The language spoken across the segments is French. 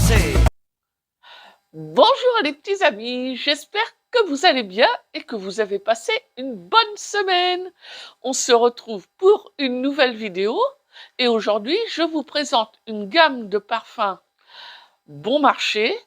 commencer. Bonjour les petits amis, j'espère que vous allez bien et que vous avez passé une bonne semaine. On se retrouve pour une nouvelle vidéo et aujourd'hui je vous présente une gamme de parfums bon marché,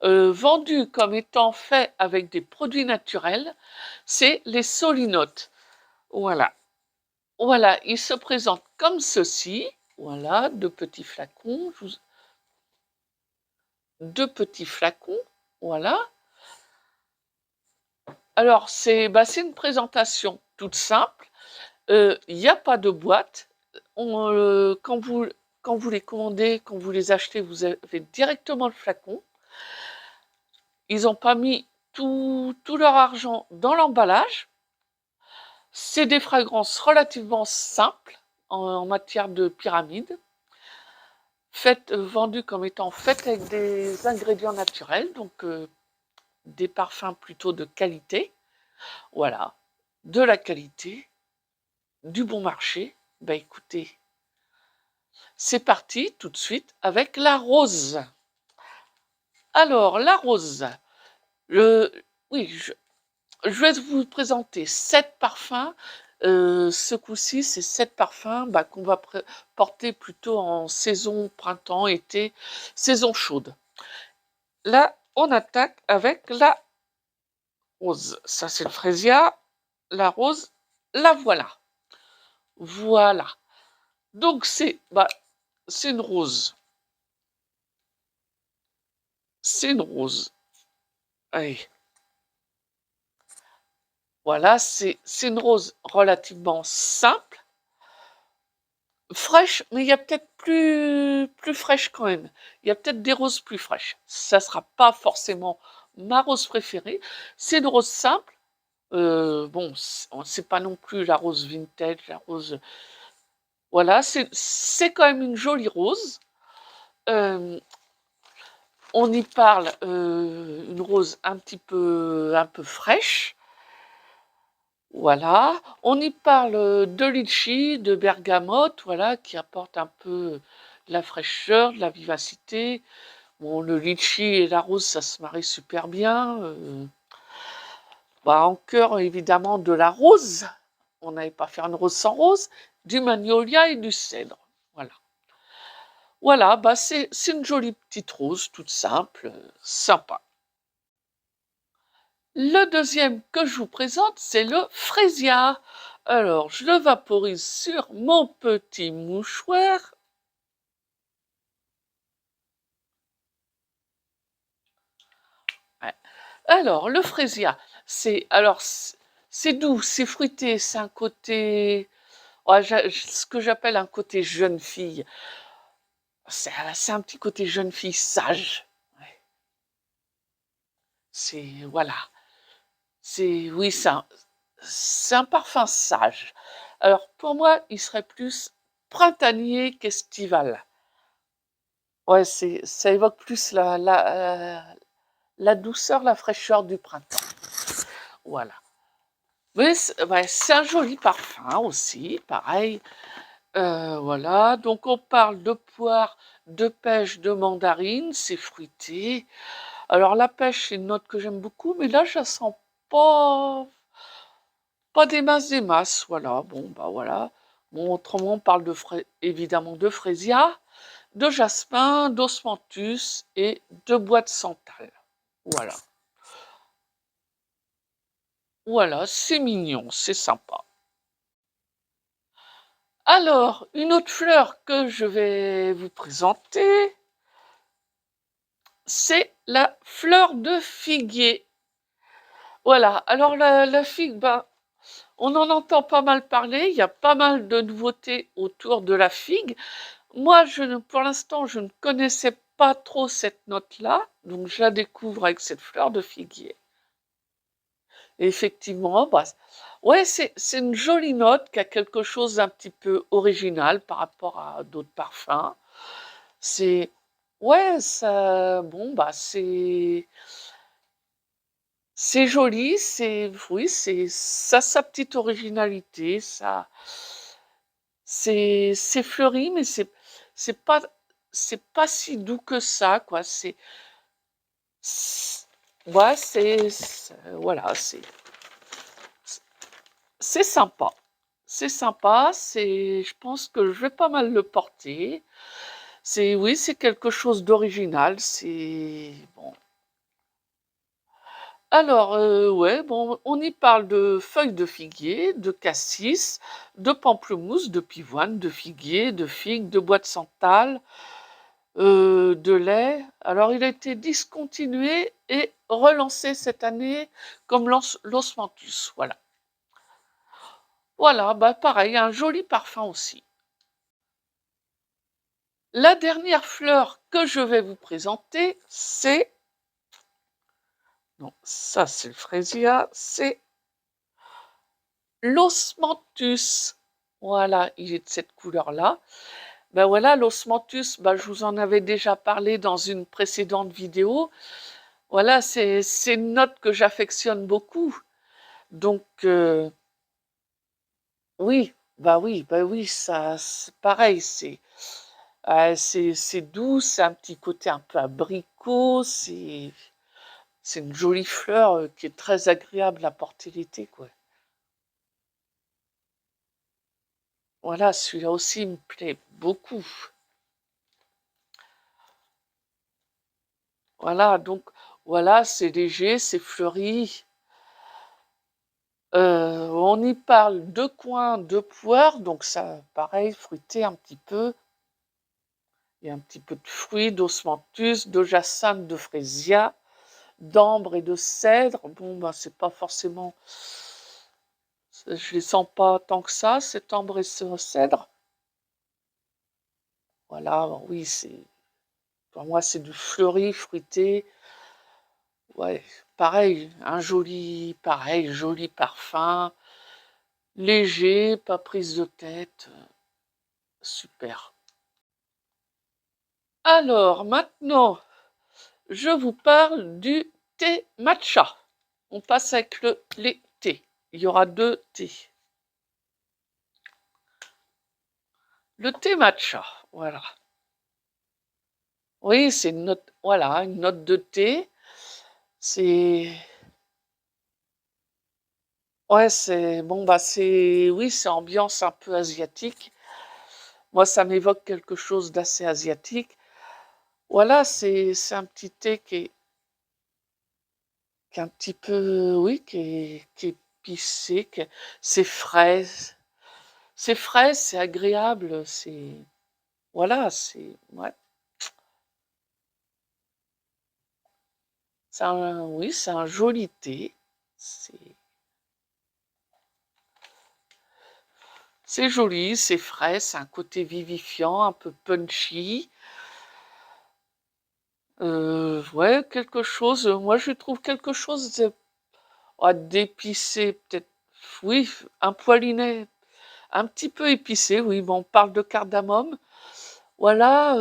vendus comme étant faits avec des produits naturels. C'est les Solinote. Voilà. Voilà, ils se présentent comme ceci. Voilà, deux petits flacons. Deux petits flacons, voilà. Alors, c'est une présentation toute simple. Il n'y a pas de boîte. Quand vous les commandez, quand vous les achetez, vous avez directement le flacon. Ils n'ont pas mis tout leur argent dans l'emballage. C'est des fragrances relativement simples en matière de pyramide, vendues comme étant faites avec des ingrédients naturels, donc des parfums plutôt de qualité. Voilà, de la qualité, du bon marché. Ben écoutez, c'est parti tout de suite avec la rose. Alors, la rose, oui, je vais vous présenter 7 parfums. Ce coup-ci, c'est 7 parfums qu'on va porter plutôt en saison printemps, été, saison chaude. Là, on attaque avec la rose. Ça, c'est le frésia. La rose, la voilà. Voilà. Donc, c'est une rose. C'est une rose. Allez. Voilà, c'est une rose relativement simple, fraîche, mais il y a peut-être plus fraîche quand même. Il y a peut-être des roses plus fraîches. Ça ne sera pas forcément ma rose préférée. C'est une rose simple. Bon, c'est pas non plus la rose vintage, la rose... Voilà, c'est quand même une jolie rose. On y parle une rose un peu fraîche. Voilà, on y parle de litchi, de bergamote, voilà, qui apporte un peu de la fraîcheur, de la vivacité. Bon, le litchi et la rose, ça se marie super bien. En cœur, évidemment, de la rose. On n'avait pas fait une rose sans rose. Du magnolia et du cèdre. Voilà. Voilà, c'est une jolie petite rose, toute simple, sympa. Le deuxième que je vous présente, c'est le frésia. Alors, je le vaporise sur mon petit mouchoir. Ouais. Alors, le frésia, c'est doux, c'est fruité, c'est un côté, ce que j'appelle un côté jeune fille. C'est un petit côté jeune fille sage. Ouais. Voilà. Oui, c'est un parfum sage. Alors, pour moi, il serait plus printanier qu'estival. Ouais, ça évoque plus la douceur, la fraîcheur du printemps. Voilà. Mais c'est un joli parfum aussi, pareil. Voilà, donc on parle de poire, de pêche, de mandarine, c'est fruité. Alors la pêche, c'est une note que j'aime beaucoup, mais là, je la sens pas des masses, voilà. Bon, voilà. Bon, autrement, on parle évidemment de frésia, de jasmin, d'osmanthus et de bois de santal. Voilà. Voilà, c'est mignon, c'est sympa. Alors, une autre fleur que je vais vous présenter, c'est la fleur de figuier. Voilà, alors la figue, on en entend pas mal parler, il y a pas mal de nouveautés autour de la figue. Moi, pour l'instant, je ne connaissais pas trop cette note-là, donc je la découvre avec cette fleur de figuier. Et effectivement, ouais, c'est une jolie note qui a quelque chose d'un petit peu original par rapport à d'autres parfums. Ouais, ça, bon, c'est joli, oui, ça a sa petite originalité, c'est fleuri, mais c'est pas c'est pas si doux que ça, quoi. Ouais, voilà, c'est sympa. C'est sympa, je pense que je vais pas mal le porter. Oui, c'est quelque chose d'original, c'est bon. Alors, ouais, bon, on y parle de feuilles de figuier, de cassis, de pamplemousse, de pivoine, de figuier, de figue, de bois de santal, de lait. Alors, il a été discontinué et relancé cette année comme l'osmanthus. Voilà. Voilà, bah pareil, un joli parfum aussi. La dernière fleur que je vais vous présenter, c'est... Non, ça c'est le frésia, c'est l'osmanthus. Voilà, il est de cette couleur-là. Ben voilà, l'osmanthus, ben je vous en avais déjà parlé dans une précédente vidéo. Voilà, c'est une note que j'affectionne beaucoup. Donc, oui, bah oui, ça, c'est pareil, c'est doux, c'est un petit côté un peu abricot, c'est une jolie fleur qui est très agréable à porter l'été, quoi. Voilà, celui-là aussi me plaît beaucoup. Voilà, donc voilà, c'est léger, c'est fleuri. On y parle de coin, de poire, donc ça, pareil, fruité un petit peu. Il y a un petit peu de fruits, d'osmanthus, de jasmin, de frésia, d'ambre et de cèdre. Bon, ben, c'est pas forcément... Je les sens pas tant que ça, cet ambre et ce cèdre. Voilà, oui, pour moi, c'est du fleuri, fruité. Ouais, pareil, joli parfum, léger, pas prise de tête, super. Alors, maintenant, je vous parle du thé matcha. On passe avec les thés. Il y aura 2 thés. Le thé matcha, voilà. Oui, c'est une note, voilà, une note de thé. C'est, ouais, bon, bah, oui, c'est ambiance un peu asiatique. Moi, ça m'évoque quelque chose d'assez asiatique. Voilà, c'est un petit thé qui est un petit peu, oui, qui est épicé, c'est frais, c'est agréable, voilà, ouais, oui, c'est un joli thé, c'est c'est joli, c'est frais, c'est un côté vivifiant, un peu punchy. Ouais, quelque chose, moi je trouve quelque chose d'épicé, peut-être, oui, un poilinet, un petit peu épicé, oui, bon, on parle de cardamome. Voilà,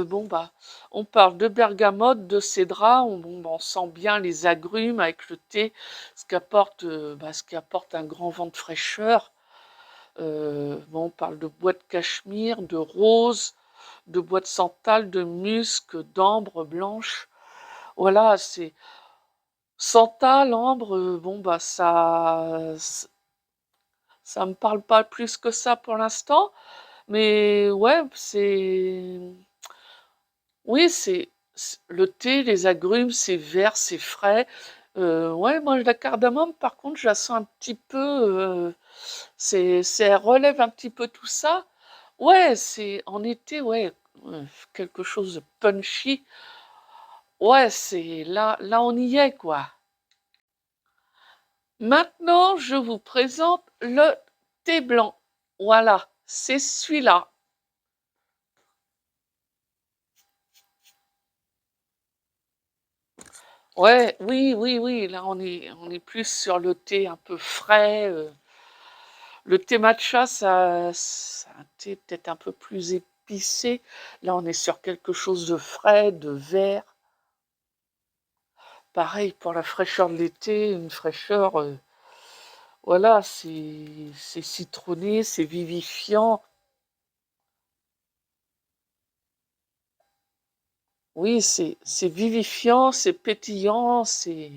bon, bah, on parle de bergamote, de cédra, on sent bien les agrumes avec le thé, ce qui apporte un grand vent de fraîcheur. Bon, on parle de bois de cachemire, de rose, de bois de santal, de musc, d'ambre blanche. Voilà, c'est santal, ambre, bon, bah, ça me parle pas plus que ça pour l'instant, mais ouais, oui, le thé, les agrumes, c'est vert, c'est frais. Ouais, moi, la cardamome, par contre, je la sens un petit peu, elle relève un petit peu tout ça. Ouais, c'est en été, ouais, quelque chose de punchy. Ouais, là, on y est, quoi. Maintenant, je vous présente le thé blanc. Voilà, c'est celui-là. Ouais, oui, oui, oui, là, on est plus sur le thé un peu frais. Le thé matcha, c'est un thé peut-être un peu plus épicé. Là, on est sur quelque chose de frais, de vert. Pareil pour la fraîcheur de l'été, une fraîcheur, voilà, c'est citronné, c'est vivifiant. Oui, c'est vivifiant, c'est pétillant, c'est...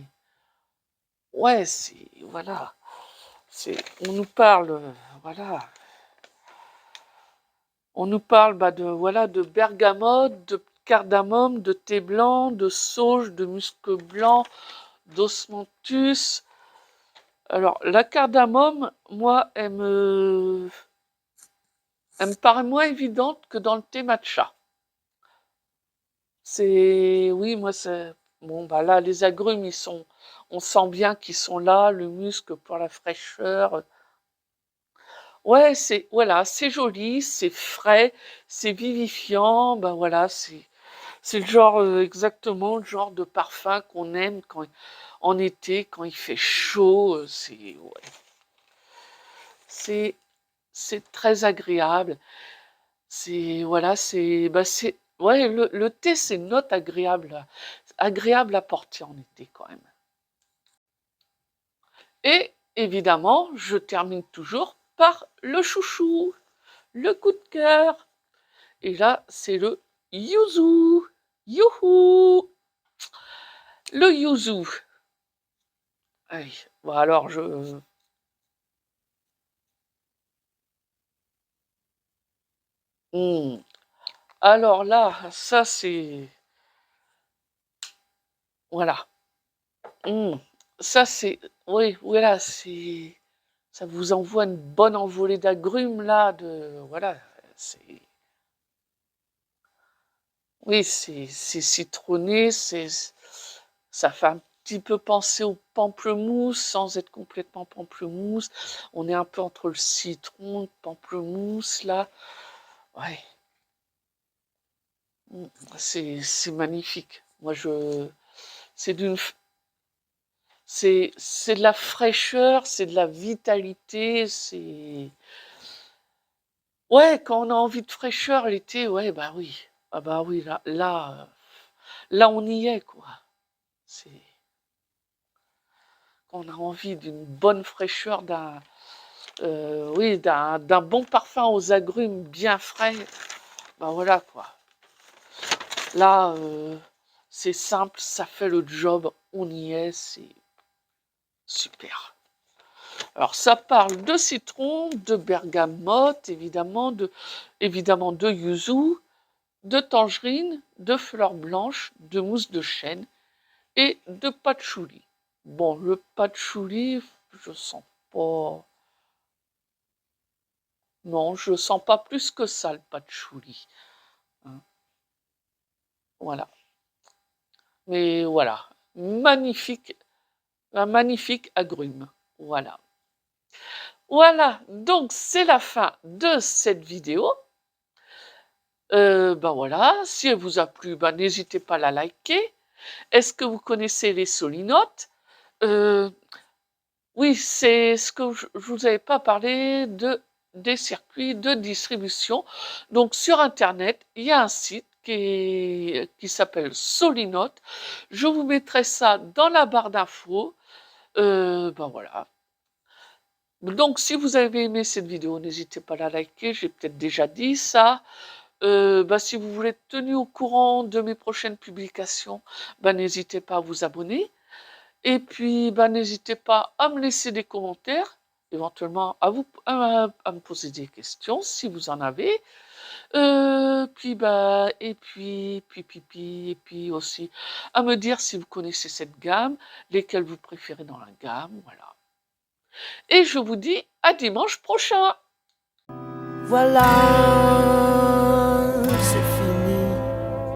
Ouais, c'est... Voilà. On nous parle, voilà. On nous parle voilà, de bergamote, de cardamome, de thé blanc, de sauge, de musc blanc, d'osmanthus. Alors, la cardamome, moi, elle me paraît moins évidente que dans le thé matcha. Oui, moi, c'est... Bon, bah là, les agrumes, on sent bien qu'ils sont là, le musc pour la fraîcheur. Ouais, voilà, c'est joli, c'est frais, c'est vivifiant, ben voilà, c'est le genre, exactement le genre de parfum qu'on aime en été, quand il fait chaud, ouais, c'est, c'est très agréable. Voilà, ouais, le thé, c'est une note agréable à porter en été quand même. Et évidemment, je termine toujours par le chouchou, le coup de cœur. Et là, c'est le yuzu. Youhou! Le yuzu. Allez, bon alors Hmm. Alors là, ça c'est... Voilà. Hmm. Ça c'est... Oui, voilà, c'est... Ça vous envoie une bonne envolée d'agrumes là, Voilà, c'est... Oui, c'est citronné, ça fait un petit peu penser au pamplemousse sans être complètement pamplemousse. On est un peu entre le citron, le pamplemousse là. Ouais, c'est magnifique. C'est d'une, c'est de la fraîcheur, c'est de la vitalité, ouais, quand on a envie de fraîcheur l'été, ouais, bah oui. Ah bah oui, là on y est, quoi. C'est Quand on a envie d'une bonne fraîcheur, oui, d'un bon parfum aux agrumes bien frais, bah voilà, quoi. Là, c'est simple, ça fait le job, on y est, c'est super. Alors, ça parle de citron, de bergamote, évidemment de yuzu, de tangerine, de fleurs blanches, de mousse de chêne et de patchouli. Bon, le patchouli, je sens pas... Non, je sens pas plus que ça, le patchouli. Hein. Voilà. Mais voilà. Magnifique, un magnifique agrume. Voilà. Voilà, donc c'est la fin de cette vidéo. Ben voilà, si elle vous a plu, ben n'hésitez pas à la liker. Est-ce que vous connaissez les solinotes? Oui, c'est ce que je vous avais pas parlé des circuits de distribution. Donc sur Internet, il y a un site qui s'appelle Solinote. Je vous mettrai ça dans la barre d'infos. Ben voilà. Donc si vous avez aimé cette vidéo, n'hésitez pas à la liker. J'ai peut-être déjà dit ça. Si vous voulez être tenu au courant de mes prochaines publications, n'hésitez pas à vous abonner. Et puis, n'hésitez pas à me laisser des commentaires, éventuellement à me poser des questions si vous en avez. Et puis aussi à me dire si vous connaissez cette gamme, lesquelles vous préférez dans la gamme, voilà. Et je vous dis à dimanche prochain. Voilà.